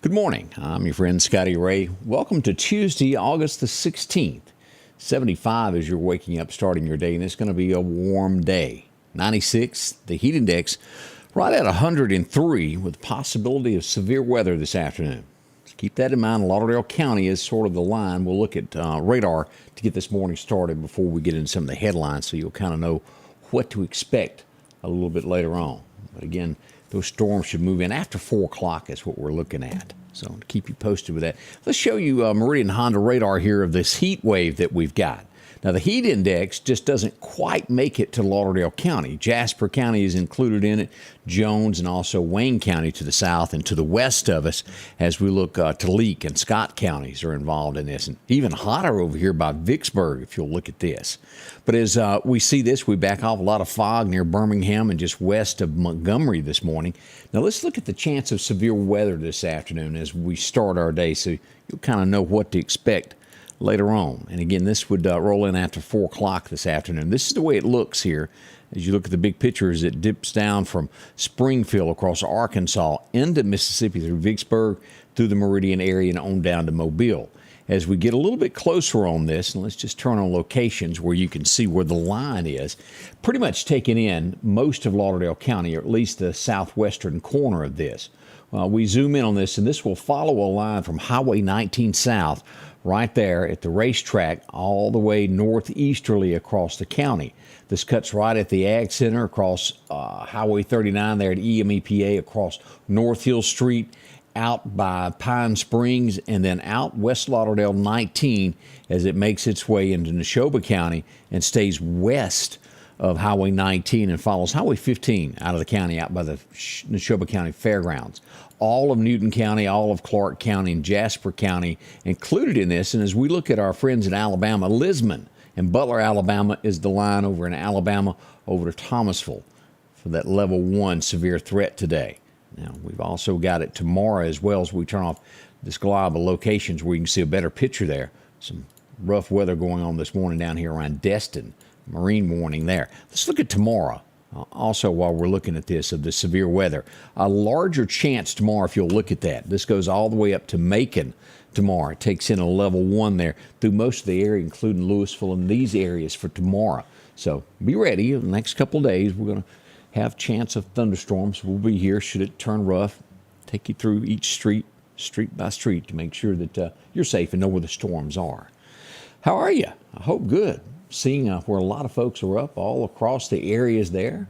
Good morning. I'm your friend Scotty Ray. Welcome to Tuesday, August the 16th. 75 as you're waking up, starting your day, and it's going to be a warm day. 96, the heat index, right at 103 with possibility of severe weather this afternoon. So keep that in mind. Lauderdale County is sort of the line. We'll look at radar to get this morning started before we get into some of the headlines so you'll kind of know what to expect a little bit later on. But again, those storms should move in after 4 o'clock is what we're looking at. So to keep you posted with that, let's show you Meridian Honda radar here of this heat wave that we've got. Now, the heat index just doesn't quite make it to Lauderdale County. Jasper County is included in it, Jones, and also Wayne County to the south and to the west of us as we look to Leake and Scott counties are involved in this. And even hotter over here by Vicksburg, if you'll look at this. But as we see this, we back off a lot of fog near Birmingham and just west of Montgomery this morning. Now, let's look at the chance of severe weather this afternoon as we start our day so you'll kind of know what to expect later on. And again, this would roll in after 4 o'clock this afternoon. This is the way it looks here as you look at the big picture as it dips down from Springfield across Arkansas into Mississippi through Vicksburg, through the Meridian area and on down to Mobile. As we get a little bit closer on this, and let's just turn on locations where you can see where the line is, pretty much taking in most of Lauderdale County, or at least the southwestern corner of this. We zoom in on this, and this will follow a line from Highway 19 south right there at the racetrack all the way northeasterly across the county. This cuts right at the Ag Center across Highway 39 there at EMEPA, across North Hill Street, out by Pine Springs, and then out West Lauderdale 19 as it makes its way into Neshoba County and stays west of Highway 19 and follows Highway 15 out of the county, out by the Neshoba County Fairgrounds. All of Newton County, all of Clark County, and Jasper County included in this. And as we look at our friends in Alabama, Lisbon and Butler, Alabama is the line over in Alabama over to Thomasville for that level 1 severe threat today. Now, we've also got it tomorrow as well as we turn off this glob of locations where you can see a better picture there. Some rough weather going on this morning down here around Destin. Marine warning there. Let's look at tomorrow. Also, while we're looking at this, of the severe weather, a larger chance tomorrow if you'll look at that. This goes all the way up to Macon tomorrow. It takes in a level 1 there through most of the area, including Louisville and these areas for tomorrow. So be ready. In the next couple of days, we're going to have chance of thunderstorms. We'll be here should it turn rough. Take you through each street by street to make sure that you're safe and know where the storms are. How are you? I hope good. Seeing where a lot of folks are up all across the areas there.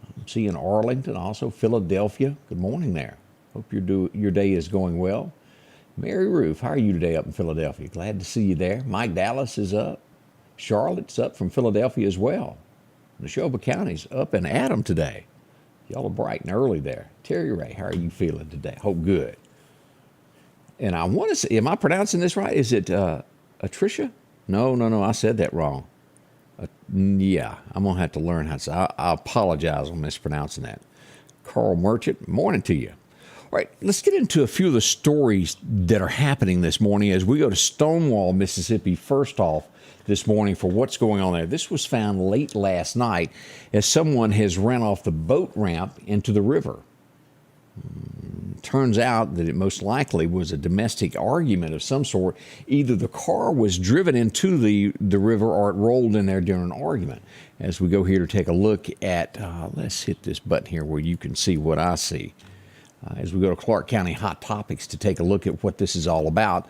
I'm seeing Arlington, also Philadelphia. Good morning there. Hope your day is going well. Mary Ruth, how are you today up in Philadelphia? Glad to see you there. Mike Dallas is up. Charlotte's up from Philadelphia as well. Neshoba County's up and at 'em today. Y'all are bright and early there. Terry Ray, how are you feeling today? Hope good. And I want to say, am I pronouncing this right? Is it Atricia? No, I said that wrong. Yeah, I'm going to have to learn how to say it. I apologize on mispronouncing that. Carl Merchant, morning to you. All right, let's get into a few of the stories that are happening this morning as we go to Stonewall, Mississippi, first off this morning for what's going on there. This was found late last night as someone has ran off the boat ramp into the river. Turns out that it most likely was a domestic argument of some sort. Either the car was driven into the river or it rolled in there during an argument. As we go here to take a look at, let's hit this button here where you can see what I see. As we go to Clark County Hot Topics to take a look at what this is all about.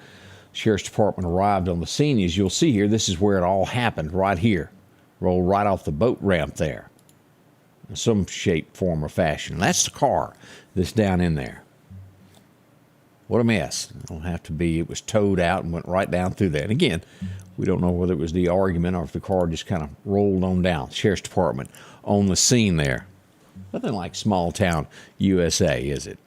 Sheriff's Department arrived on the scene. As you'll see here, this is where it all happened, right here. Rolled right off the boat ramp there. In some shape, form, or fashion. That's the car that's down in there. What a mess. It'll have to be, it was towed out and went right down through that. And again, we don't know whether it was the argument or if the car just kind of rolled on down. Sheriff's Department on the scene there. Nothing like small town USA, is it?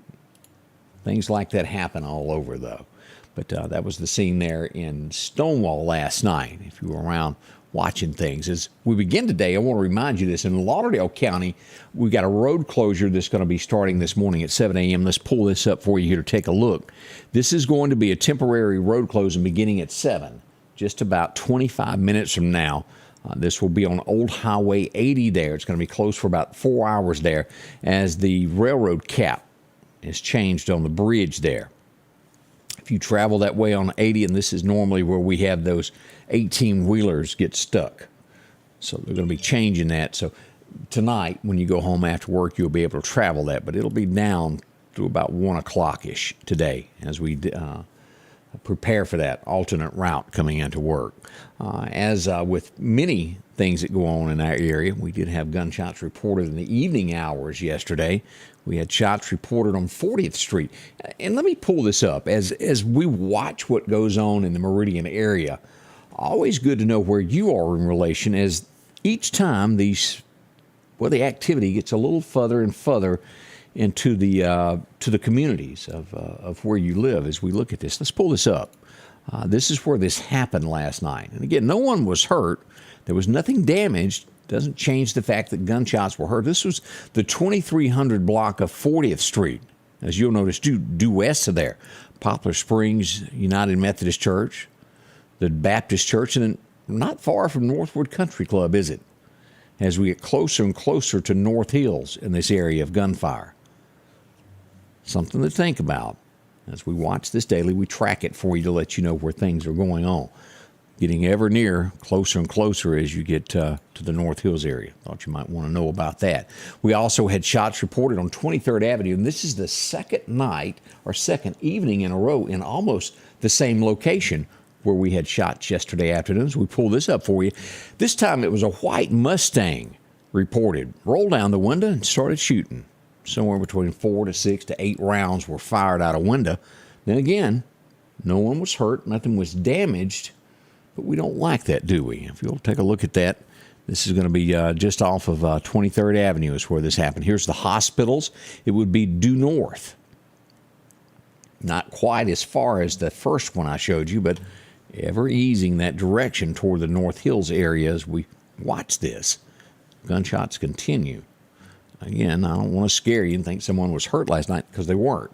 Things like that happen all over, though. But that was the scene there in Stonewall last night, if you were around watching things. As we begin today, I want to remind you this. In Lauderdale County, we've got a road closure that's going to be starting this morning at 7 a.m. Let's pull this up for you here to take a look. This is going to be a temporary road closing beginning at 7, just about 25 minutes from now. This will be on Old Highway 80 there. It's going to be closed for about 4 hours there as the railroad cap is changed on the bridge there. If you travel that way on 80, and this is normally where we have those 18-wheelers get stuck. So they're going to be changing that. So tonight, when you go home after work, you'll be able to travel that, but it'll be down to about 1 o'clock-ish today as we prepare for that alternate route coming into work. As with many things that go on in our area, we did have gunshots reported in the evening hours yesterday. We had shots reported on 40th Street. And let me pull this up. As we watch what goes on in the Meridian area, always good to know where you are in relation, as each time the activity gets a little further and further into the communities of where you live as we look at this. Let's pull this up. This is where this happened last night. And again, no one was hurt. There was nothing damaged. Doesn't change the fact that gunshots were heard. This was the 2300 block of 40th Street. As you'll notice, due west of there. Poplar Springs United Methodist Church, the Baptist Church, and then not far from Northwood Country Club, is it? As we get closer and closer to North Hills in this area of gunfire. Something to think about. As we watch this daily, we track it for you to let you know where things are going on. Getting ever near, closer and closer as you get to the North Hills area. Thought you might want to know about that. We also had shots reported on 23rd Avenue, and this is the second night or second evening in a row in almost the same location where we had shots yesterday afternoon. So we pulled this up for you. This time it was a white Mustang reported. Rolled down the window and started shooting. Somewhere between 4 to 6 to 8 rounds were fired out a window. Then again, no one was hurt, nothing was damaged, but we don't like that, do we? If you'll take a look at that, this is going to be just off of 23rd Avenue is where this happened. Here's the hospitals. It would be due north. Not quite as far as the first one I showed you, but ever easing that direction toward the North Hills area as we watch this. Gunshots continue. Again, I don't want to scare you and think someone was hurt last night, because they weren't.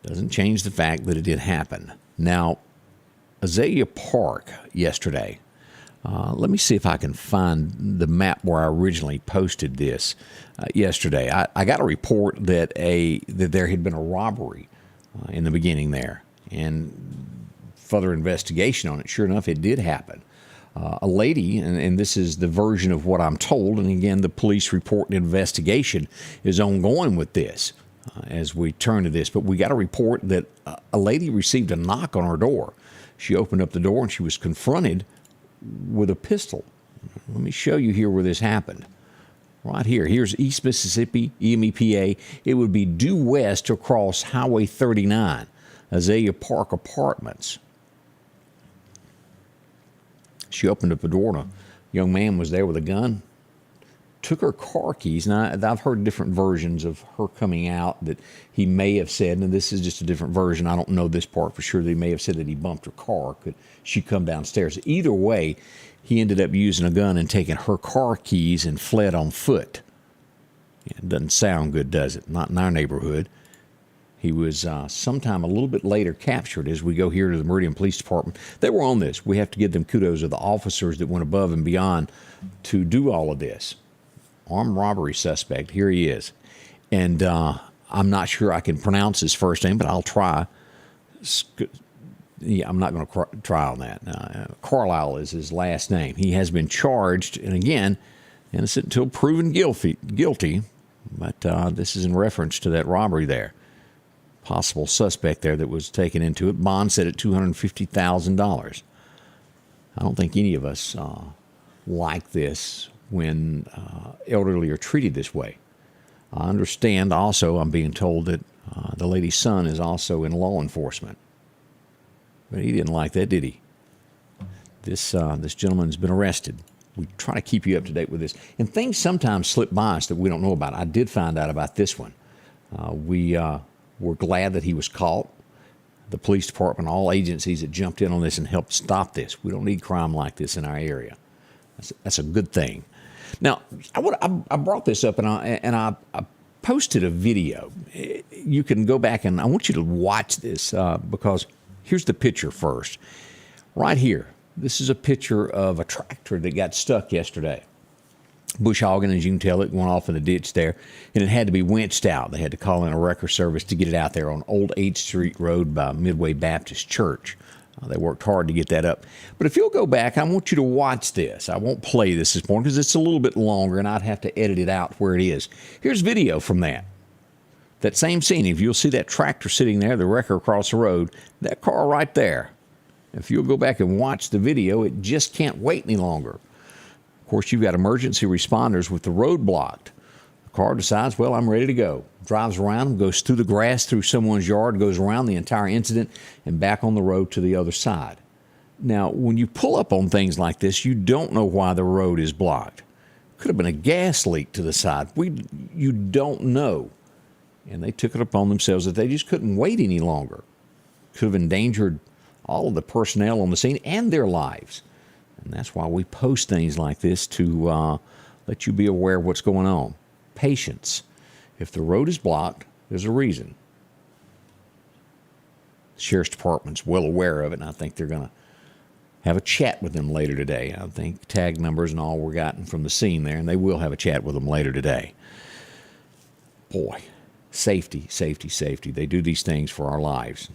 Doesn't change the fact that it did happen. Now, Azalea Park yesterday. Let me see if I can find the map where I originally posted this yesterday. I got a report that there had been a robbery in the beginning there, and further investigation on it. Sure enough, it did happen. A lady, and this is the version of what I'm told, and again, the police report and investigation is ongoing with this as we turn to this, but we got a report that a lady received a knock on her door. She opened up the door and she was confronted with a pistol. Let me show you here where this happened. Right here. Here's East Mississippi, EMEPA. It would be due west across Highway 39, Azalea Park Apartments. She opened up the door and a young man was there with a gun. Took her car keys. Now, I've heard different versions of her coming out that he may have said, and this is just a different version. I don't know this part for sure. They may have said that he bumped her car. Could she come downstairs? Either way, he ended up using a gun and taking her car keys and fled on foot. Yeah, it doesn't sound good, does it? Not in our neighborhood. He was sometime a little bit later captured as we go here to the Meridian Police Department. They were on this. We have to give them kudos to the officers that went above and beyond to do all of this. Armed robbery suspect. Here he is. And I'm not sure I can pronounce his first name, but I'll try. Yeah, I'm not going to try on that. Carlisle is his last name. He has been charged, and again, innocent until proven guilty. But this is in reference to that robbery there. Possible suspect there that was taken into it. Bond set at $250,000. I don't think any of us like this when elderly are treated this way. I understand also, I'm being told that the lady's son is also in law enforcement. But he didn't like that, did he? This gentleman's been arrested. We try to keep you up to date with this. And things sometimes slip by us that we don't know about. I did find out about this one. We're glad that he was caught. The police department, all agencies that jumped in on this and helped stop this. We don't need crime like this in our area. That's a good thing. Now, I brought this up and I posted a video. You can go back and I want you to watch this because here's the picture first. Right here, this is a picture of a tractor that got stuck yesterday. bush hogging, as you can tell. It went off in the ditch there, and it had to be winched out. They had to call in a wrecker service to get it out there on Old 8th Street Road by Midway Baptist Church. They worked hard to get that up. But if you'll go back, I want you to watch this. I won't play this morning because it's a little bit longer, and I'd have to edit it out where it is. Here's video from that. That same scene. If you'll see that tractor sitting there, the wrecker across the road, that car right there. If you'll go back and watch the video, it just can't wait any longer. Of course, you've got emergency responders with the road blocked. The car decides, well, I'm ready to go. Drives around, goes through the grass, through someone's yard, goes around the entire incident, and back on the road to the other side. Now, when you pull up on things like this, you don't know why the road is blocked. Could have been a gas leak to the side. You don't know. And they took it upon themselves that they just couldn't wait any longer. Could have endangered all of the personnel on the scene and their lives. And that's why we post things like this to let you be aware of what's going on. Patience. If the road is blocked, there's a reason. The Sheriff's Department's well aware of it, and I think they're going to have a chat with them later today. I think tag numbers and all were gotten from the scene there, and they will have a chat with them later today. Boy, safety, safety, safety. They do these things for our lives.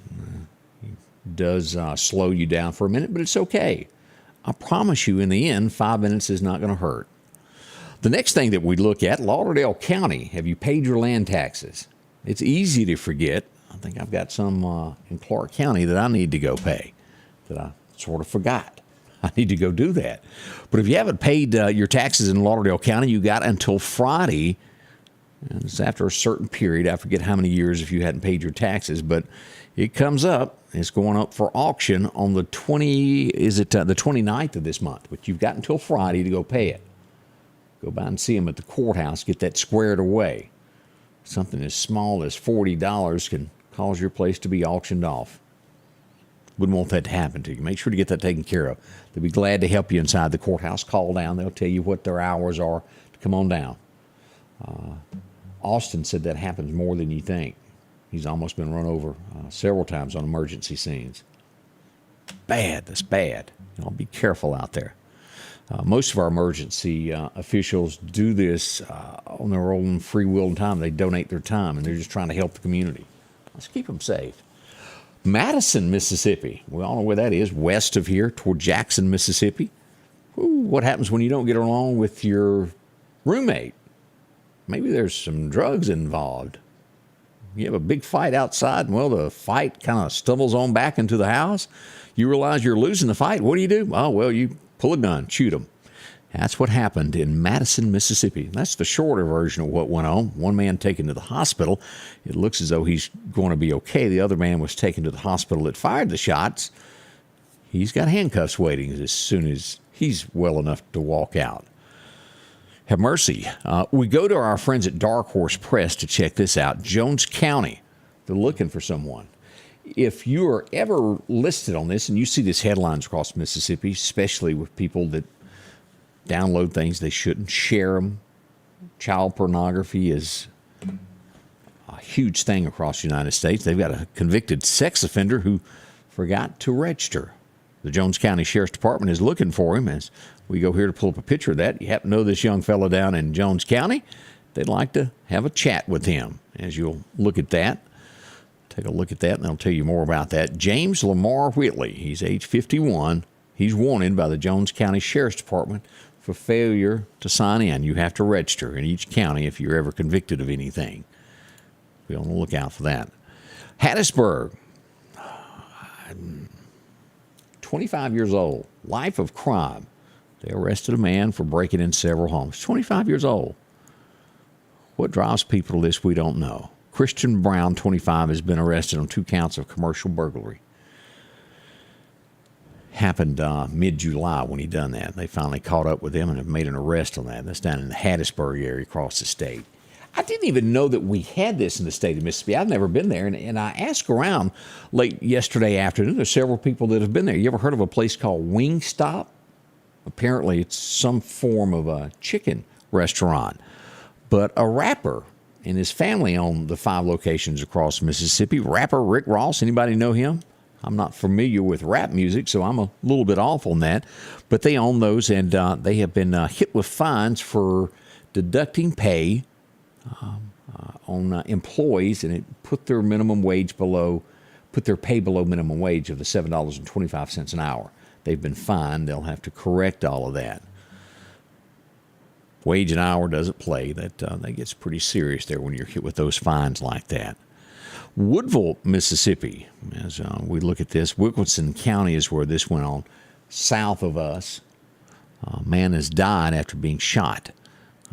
It does slow you down for a minute, but it's okay. I promise you, in the end, 5 minutes is not going to hurt. The next thing that we look at, Lauderdale County. Have you paid your land taxes? It's easy to forget. I think I've got some in Clark County that I need to go pay that I sort of forgot. I need to go do that. But if you haven't paid your taxes in Lauderdale County, you got until Friday. And it's after a certain period. I forget how many years if you hadn't paid your taxes, but it comes up. It's going up for auction on the 29th of this month, but you've got until Friday to go pay it. Go by and see them at the courthouse, get that squared away. Something as small as $40 can cause your place to be auctioned off. Wouldn't want that to happen to you. Make sure to get that taken care of. They'll be glad to help you inside the courthouse. Call down. They'll tell you what their hours are to come on down. Austin said that happens more than you think. He's almost been run over several times on emergency scenes. Bad. That's bad. Be careful out there. Most of our emergency officials do this on their own free will and time. They donate their time, and they're just trying to help the community. Let's keep them safe. Madison, Mississippi. We all know where that is, west of here toward Jackson, Mississippi. Ooh, what happens when you don't get along with your roommate? Maybe there's some drugs involved. You have a big fight outside, and, well, the fight kind of stumbles on back into the house. You realize you're losing the fight. What do? Oh, well, you pull a gun, shoot them. That's what happened in Madison, Mississippi. That's the shorter version of what went on. One man taken to the hospital. It looks as though he's going to be okay. The other man was taken to the hospital that fired the shots. He's got handcuffs waiting as soon as he's well enough to walk out. Have mercy. We go to our friends at Dark Horse Press to check this out. Jones County, they're looking for someone. If you are ever listed on this, and you see these headlines across Mississippi, especially with people that download things they shouldn't, share them. Child pornography is a huge thing across the United States. They've got a convicted sex offender who forgot to register. The Jones County Sheriff's Department is looking for him. As we go here to pull up a picture of that, you happen to know this young fellow down in Jones County, they'd like to have a chat with him. As you'll look at that, take a look at that, and I'll tell you more about that. James Lamar Wheatley, he's age 51. He's wanted by the Jones County Sheriff's Department for failure to sign in. You have to register in each county if you're ever convicted of anything. Be on the lookout for that. Hattiesburg, 25 years old, life of crime. They arrested a man for breaking in several homes. 25 years old. What drives people to this, we don't know. Christian Brown, 25, has been arrested on 2 counts of commercial burglary. Happened mid-July when he done that. They finally caught up with him and have made an arrest on that. That's down in the Hattiesburg area across the state. I didn't even know that we had this in the state of Mississippi. I've never been there, and I asked around late yesterday afternoon. There's several people that have been there. You ever heard of a place called Wingstop? Apparently, it's some form of a chicken restaurant. But a rapper and his family own the 5 locations across Mississippi. Rapper Rick Ross, anybody know him? I'm not familiar with rap music, so I'm a little bit off on that. But they own those, and they have been hit with fines for deducting pay on employees, and it put their pay below minimum wage of the $7.25 an hour. They've been fined. They'll have to correct all of that. Wage and hour doesn't play. That gets pretty serious there when you're hit with those fines like that. Woodville, Mississippi, as we look at this, Wilkinson County is where this went on, south of us. A man has died after being shot.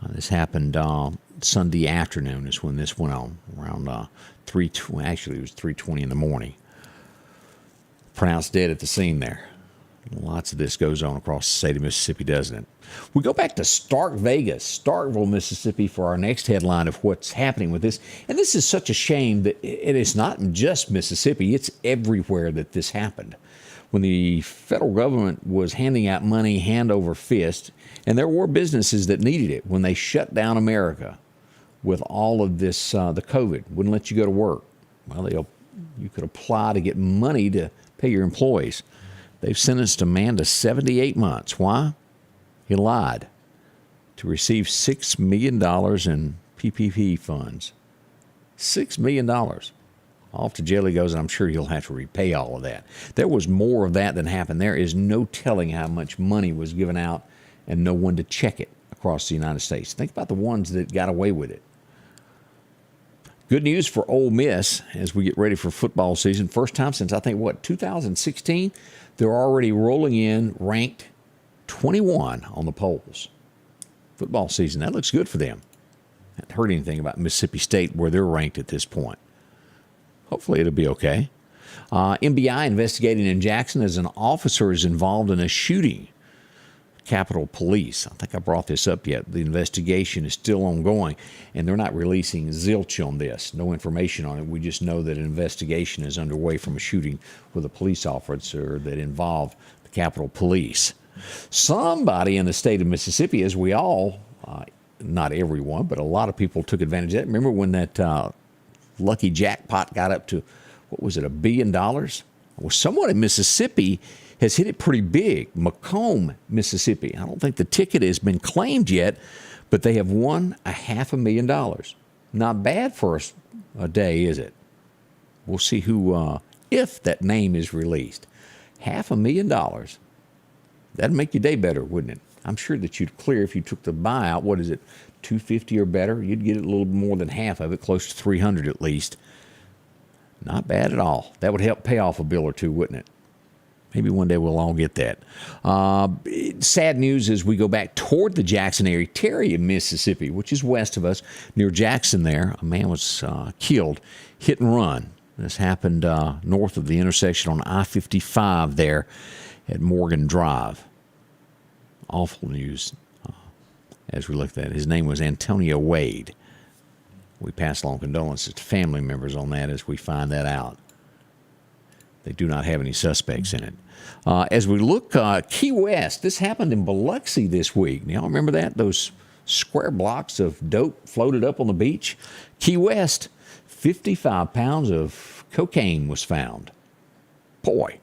This happened Sunday afternoon is when this went on, around 3:20. Actually, it was 3:20 in the morning. Pronounced dead at the scene there. Lots of this goes on across the state of Mississippi, doesn't it? We go back to Starkville, Mississippi, for our next headline of what's happening with this. And this is such a shame that it is not just Mississippi. It's everywhere that this happened. When the federal government was handing out money hand over fist, and there were businesses that needed it when they shut down America with all of this, the COVID, wouldn't let you go to work. Well, you could apply to get money to pay your employees. They've sentenced a man to 78 months. Why? He lied to receive $6 million in PPP funds. $6 million. Off to jail he goes, and I'm sure he'll have to repay all of that. There was more of that than happened. There is no telling how much money was given out and no one to check it across the United States. Think about the ones that got away with it. Good news for Ole Miss as we get ready for football season. First time since, 2016? They're already rolling in ranked 21 on the polls. Football season, that looks good for them. I haven't heard anything about Mississippi State where they're ranked at this point. Hopefully it'll be okay. MBI investigating in Jackson as an officer is involved in a shooting. Capitol Police. I think I brought this up yet. The investigation is still ongoing, and they're not releasing zilch on this. No information on it. We just know that an investigation is underway from a shooting with a police officer that involved the Capitol Police. Somebody in the state of Mississippi, as we all, not everyone, but a lot of people took advantage of that. Remember when that lucky jackpot got up to, $1 billion? Well, someone in Mississippi has hit it pretty big. Macomb, Mississippi. I don't think the ticket has been claimed yet, but they have won $500,000. Not bad for a day, is it? We'll see who, if that name is released. $500,000. That'd make your day better, wouldn't it? I'm sure that you'd clear if you took the buyout. What is it, $250 or better? You'd get a little more than half of it, close to $300 at least. Not bad at all. That would help pay off a bill or two, wouldn't it? Maybe one day we'll all get that. Sad news as we go back toward the Jackson area, Terry, Mississippi, which is west of us, near Jackson there. A man was killed, hit and run. This happened north of the intersection on I-55 there at Morgan Drive. Awful news as we looked at it. His name was Antonio Wade. We pass along condolences to family members on that as we find that out. They do not have any suspects in it. As we look, Key West, this happened in Biloxi this week. Y'all remember that? Those square blocks of dope floated up on the beach? Key West, 55 pounds of cocaine was found. Boy,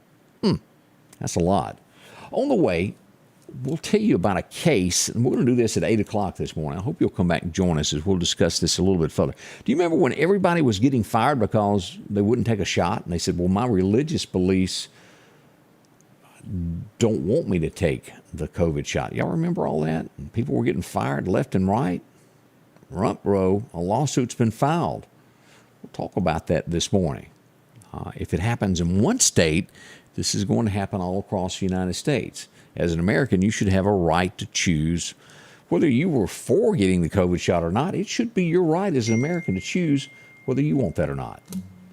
that's a lot. On the way, we'll tell you about a case, and we're going to do this at 8 o'clock this morning. I hope you'll come back and join us as we'll discuss this a little bit further. Do you remember when everybody was getting fired because they wouldn't take a shot? And they said, well, my religious beliefs don't want me to take the COVID shot. Y'all remember all that? And people were getting fired left and right. Rump row, a lawsuit's been filed. We'll talk about that this morning. If it happens in one state, this is going to happen all across the United States. As an American, you should have a right to choose whether you were for getting the COVID shot or not. It should be your right as an American to choose whether you want that or not.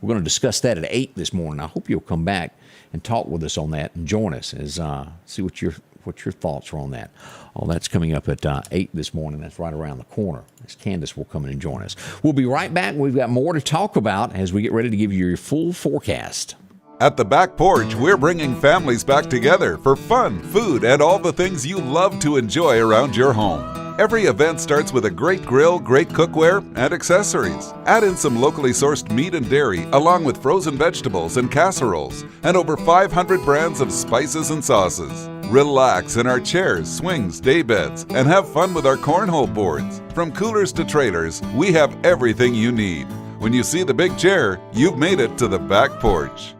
We're going to discuss that at 8 this morning. I hope you'll come back and talk with us on that and join us as see what your thoughts are on that. All that's coming up at 8 this morning. That's right around the corner. As Candace will come in and join us. We'll be right back. We've got more to talk about as we get ready to give you your full forecast. At the Back Porch, we're bringing families back together for fun, food, and all the things you love to enjoy around your home. Every event starts with a great grill, great cookware, and accessories. Add in some locally sourced meat and dairy, along with frozen vegetables and casseroles, and over 500 brands of spices and sauces. Relax in our chairs, swings, daybeds, and have fun with our cornhole boards. From coolers to trailers, we have everything you need. When you see the big chair, you've made it to the back porch.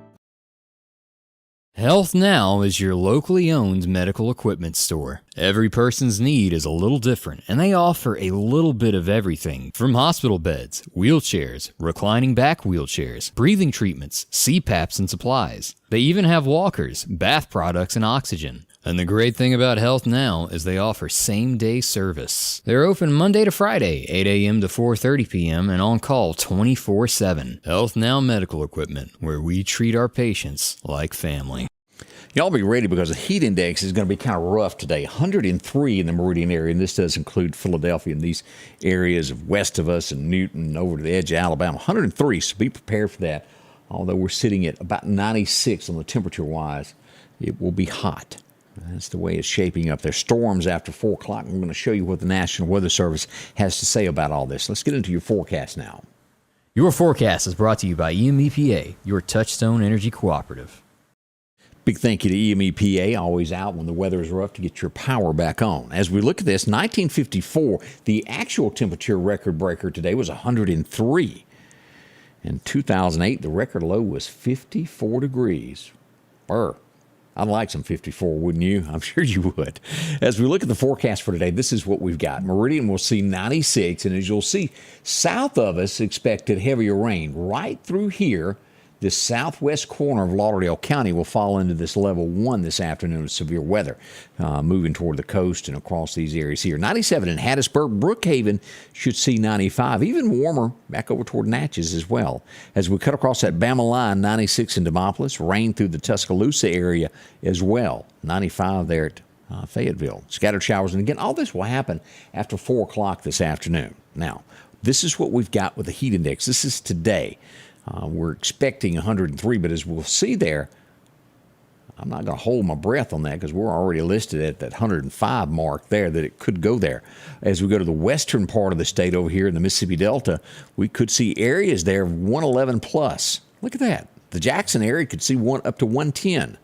Health Now is your locally owned medical equipment store. Every person's need is a little different, and they offer a little bit of everything from hospital beds, wheelchairs, reclining back wheelchairs, breathing treatments, CPAPs and supplies. They even have walkers, bath products, and oxygen. And the great thing about Health Now is they offer same-day service. They're open Monday to Friday, 8 a.m. to 4:30 p.m. and on call 24/7. Health Now Medical Equipment, where we treat our patients like family. Y'all be ready because the heat index is going to be kind of rough today. 103 in the Meridian area, and this does include Philadelphia and these areas of west of us and Newton over to the edge of Alabama. 103, so be prepared for that. Although we're sitting at about 96 on the temperature-wise, it will be hot. That's the way it's shaping up. There's storms after 4 o'clock. I'm going to show you what the National Weather Service has to say about all this. Let's get into your forecast now. Your forecast is brought to you by EMEPA, your Touchstone Energy Cooperative. Big thank you to EMEPA, always out when the weather is rough to get your power back on. As we look at this, 1954, the actual temperature record breaker today was 103. In 2008, the record low was 54 degrees. I'd like some 54, wouldn't you? I'm sure you would. As we look at the forecast for today, this is what we've got. Meridian will see 96, and as you'll see, south of us expected heavier rain. Right through here, this southwest corner of Lauderdale County will fall into this level 1 this afternoon of severe weather, moving toward the coast and across these areas here. 97 in Hattiesburg. Brookhaven should see 95, even warmer back over toward Natchez as well. As we cut across that Bama line, 96 in Demopolis. Rain through the Tuscaloosa area as well. 95 there at Fayetteville. Scattered showers. And again, all this will happen after 4 o'clock this afternoon. Now, this is what we've got with the heat index. This is today. We're expecting 103, but as we'll see there, I'm not going to hold my breath on that because we're already listed at that 105 mark there, that it could go there. As we go to the western part of the state over here in the Mississippi Delta, we could see areas there of 111 plus. Look at that. The Jackson area could see up to 110.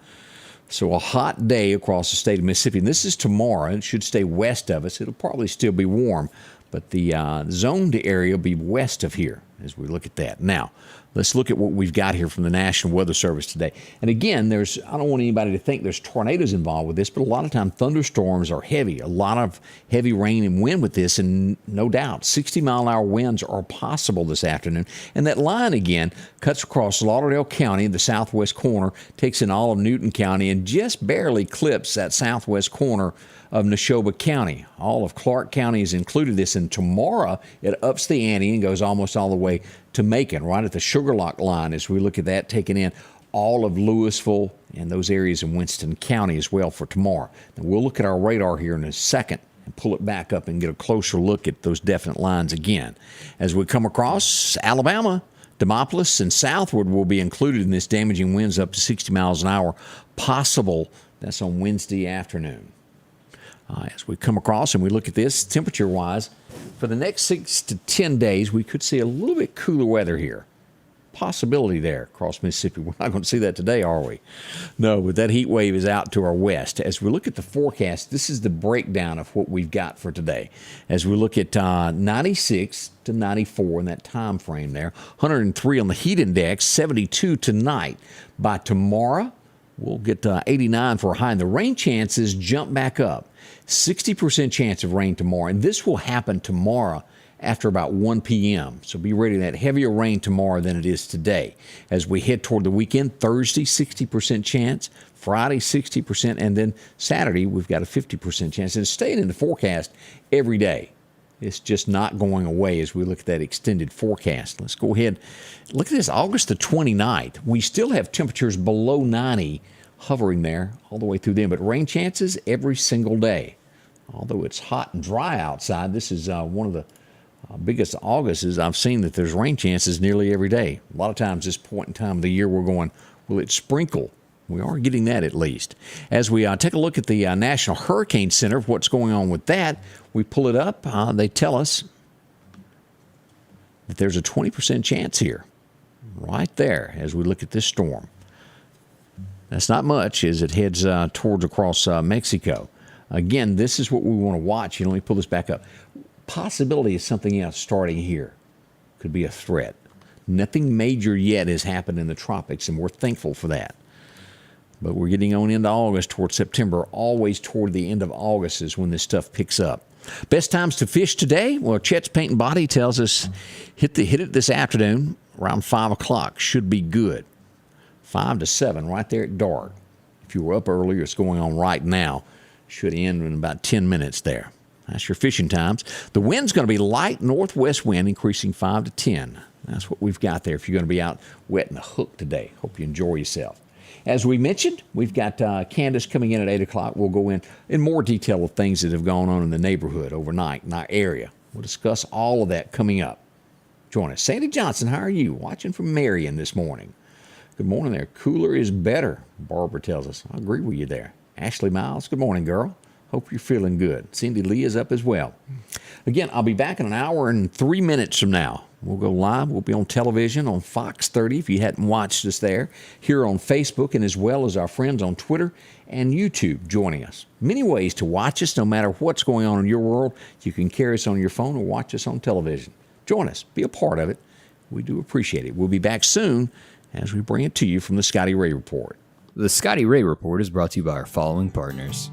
So a hot day across the state of Mississippi. And this is tomorrow. It should stay west of us. It'll probably still be warm, but the zoned area will be west of here as we look at that. Now, let's look at what we've got here from the National Weather Service today. And again, I don't want anybody to think there's tornadoes involved with this, but a lot of times thunderstorms are heavy. A lot of heavy rain and wind with this, and no doubt 60-mile-an-hour winds are possible this afternoon. And that line, again, cuts across Lauderdale County, the southwest corner, takes in all of Newton County, and just barely clips that southwest corner of Neshoba County. All of Clark County is included this, and tomorrow it ups the ante and goes almost all the way to Macon, right at the Sugarlock line as we look at that, taking in all of Louisville and those areas in Winston County as well for tomorrow. Now, we'll look at our radar here in a second and pull it back up and get a closer look at those definite lines again. As we come across Alabama, Demopolis and southward will be included in this, damaging winds up to 60 miles an hour possible. That's on Wednesday afternoon. As we come across and we look at this, temperature-wise, for the next 6 to 10 days, we could see a little bit cooler weather here. Possibility there across Mississippi. We're not going to see that today, are we? No, but that heat wave is out to our west. As we look at the forecast, this is the breakdown of what we've got for today. As we look at 96 to 94 in that time frame there, 103 on the heat index, 72 tonight. By tomorrow, we'll get 89 for a high, and the rain chances jump back up. 60% chance of rain tomorrow, and this will happen tomorrow after about 1 p.m. So be ready for that heavier rain tomorrow than it is today. As we head toward the weekend, Thursday, 60% chance, Friday, 60%, and then Saturday, we've got a 50% chance. And it's staying in the forecast every day. It's just not going away as we look at that extended forecast. Let's go ahead. Look at this, August the 29th. We still have temperatures below 90 hovering there all the way through then, but rain chances every single day. Although it's hot and dry outside, this is one of the biggest Augusts I've seen that there's rain chances nearly every day. A lot of times this point in time of the year we're going, will it sprinkle We are getting that at least. As we take a look at the National Hurricane Center, what's going on with that, we pull it up. They tell us that there's a 20% chance here, right there, as we look at this storm. That's not much as it heads towards across Mexico. Again, this is what we want to watch. Let me pull this back up. Possibility of something else starting here. Could be a threat. Nothing major yet has happened in the tropics, and we're thankful for that. But we're getting on into August, towards September. Always toward the end of August is when this stuff picks up. Best times to fish today? Well, Chet's Paint and Body tells us hit it this afternoon around 5 o'clock. Should be good. 5 to 7, right there at dark. If you were up earlier, it's going on right now. Should end in about 10 minutes there. That's your fishing times. The wind's going to be light northwest wind, increasing 5 to 10. That's what we've got there if you're going to be out wetting the hook today. Hope you enjoy yourself. As we mentioned, we've got Candace coming in at 8 o'clock. We'll go in more detail of things that have gone on in the neighborhood overnight in our area. We'll discuss all of that coming up. Join us. Sandy Johnson, how are you? Watching from Marion this morning. Good morning there. Cooler is better, Barbara tells us. I agree with you there. Ashley Miles, good morning, girl. Hope you're feeling good. Cindy Lee is up as well. Again, I'll be back in an hour and 3 minutes from now. We'll go live. We'll be on television on Fox 30 if you hadn't watched us there, here on Facebook, and as well as our friends on Twitter and YouTube joining us. Many ways to watch us, no matter what's going on in your world. You can carry us on your phone or watch us on television. Join us. Be a part of it. We do appreciate it. We'll be back soon as we bring it to you from the Scotty Ray Report. The Scotty Ray Report is brought to you by our following partners: